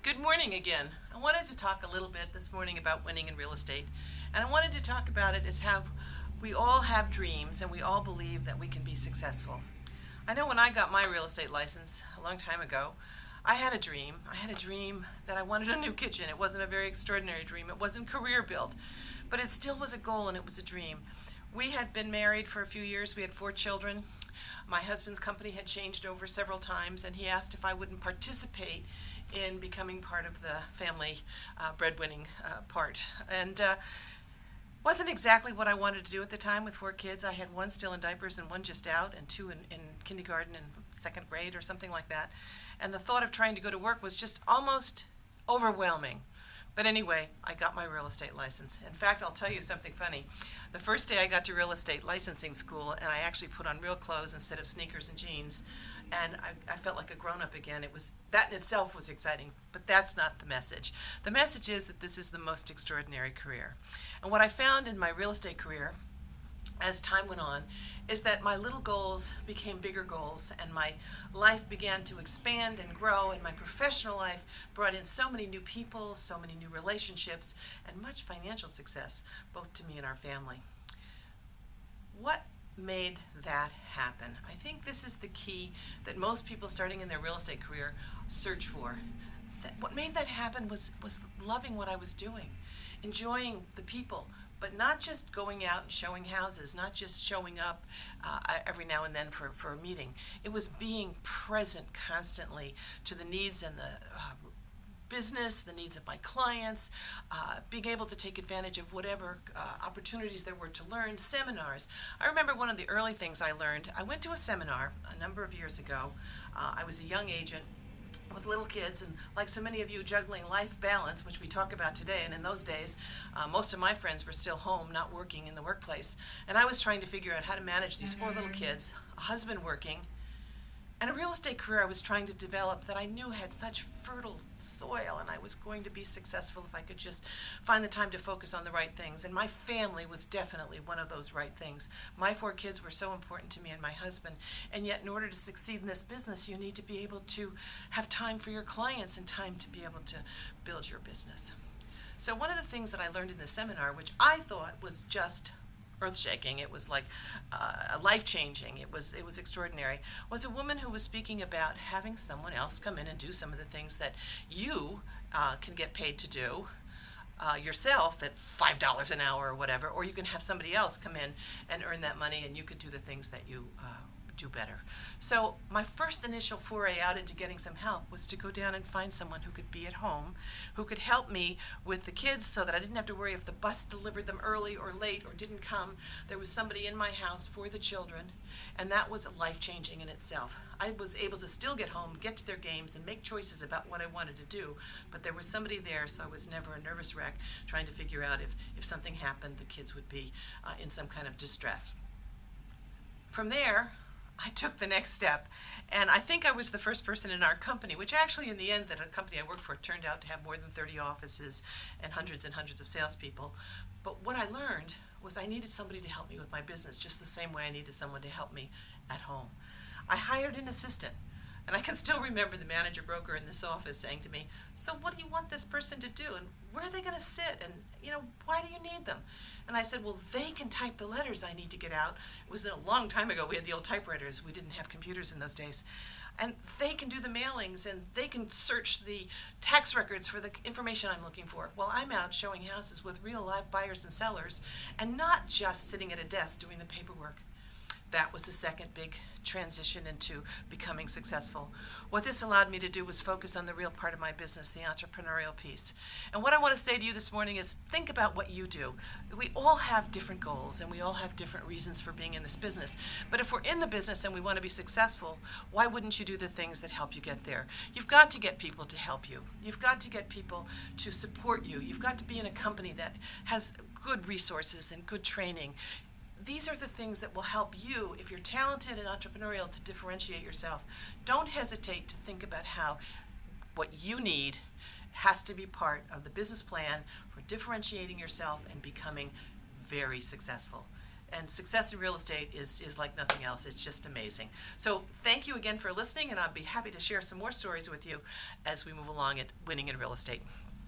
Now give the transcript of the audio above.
Good morning again. I wanted to talk a little bit this morning about winning in real estate. And I wanted to talk about it as how we all have dreams and we all believe that we can be successful. I know when I got my real estate license a long time ago, I had a dream. I had a dream that I wanted a new kitchen. It wasn't a very extraordinary dream. It wasn't career built, but it still was a goal and it was a dream. We had been married for a few years. We had 4 children. My husband's company had changed over several times, and he asked if I wouldn't participate in becoming part of the family breadwinning part. And wasn't exactly what I wanted to do at the time with 4 kids. I had one still in diapers and one just out, and 2 in kindergarten and second grade or something like that. And the thought of trying to go to work was just almost overwhelming. But anyway, I got my real estate license. In fact, I'll tell you something funny. The first day I got to real estate licensing school, and I actually put on real clothes instead of sneakers and jeans, and I felt like a grown-up again. That in itself was exciting, but that's not the message. The message is that this is the most extraordinary career. And what I found in my real estate career as time went on is that my little goals became bigger goals, and my life began to expand and grow, and my professional life brought in so many new people, so many new relationships, and much financial success, both to me and our family. What made that happen? I think this is the key that most people starting in their real estate career search for. What made that happen was loving what I was doing, enjoying the people, but not just going out and showing houses, not just showing up every now and then for a meeting. It was being present constantly to the needs and the business, the needs of my clients, being able to take advantage of whatever opportunities there were to learn, seminars. I remember one of the early things I learned. I went to a seminar a number of years ago. I was a young agent with little kids, and like so many of you, juggling life balance, which we talk about today. And in those days, most of my friends were still home, not working in the workplace. And I was trying to figure out how to manage these 4 little kids, a husband working, and a real estate career I was trying to develop that I knew had such fertile soil, and I was going to be successful if I could just find the time to focus on the right things. And my family was definitely one of those right things. My 4 kids were so important to me and my husband, and yet in order to succeed in this business, you need to be able to have time for your clients and time to be able to build your business. So one of the things that I learned in the seminar, which I thought was just earth-shaking, it was like life-changing, it was extraordinary, was a woman who was speaking about having someone else come in and do some of the things that you can get paid to do yourself at $5 an hour or whatever, or you can have somebody else come in and earn that money, and you could do the things that you do better. So my first initial foray out into getting some help was to go down and find someone who could be at home, who could help me with the kids so that I didn't have to worry if the bus delivered them early or late or didn't come. There was somebody in my house for the children, and that was life-changing in itself. I was able to still get home, get to their games, and make choices about what I wanted to do, but there was somebody there, so I was never a nervous wreck trying to figure out if something happened, the kids would be in some kind of distress. From there, I took the next step, and I think I was the first person in our company, which actually in the end, that a company I worked for turned out to have more than 30 offices and hundreds of salespeople. But what I learned was I needed somebody to help me with my business, just the same way I needed someone to help me at home. I hired an assistant, and I can still remember the manager broker in this office saying to me, "So what do you want this person to do, and where are they going to sit, and why do you need them?" And I said, "Well, they can type the letters I need to get out." It was a long time ago. We had the old typewriters. We didn't have computers in those days. And they can do the mailings, and they can search the tax records for the information I'm looking for. Well, I'm out showing houses with real live buyers and sellers, and not just sitting at a desk doing the paperwork. That was the second big transition into becoming successful. What this allowed me to do was focus on the real part of my business, the entrepreneurial piece. And what I want to say to you this morning is think about what you do. We all have different goals, and we all have different reasons for being in this business. But if we're in the business and we want to be successful, why wouldn't you do the things that help you get there? You've got to get people to help you. You've got to get people to support you. You've got to be in a company that has good resources and good training. These are the things that will help you, if you're talented and entrepreneurial, to differentiate yourself. Don't hesitate to think about how what you need has to be part of the business plan for differentiating yourself and becoming very successful. And success in real estate is like nothing else. It's just amazing. So thank you again for listening, and I'll be happy to share some more stories with you as we move along at Winning in Real Estate.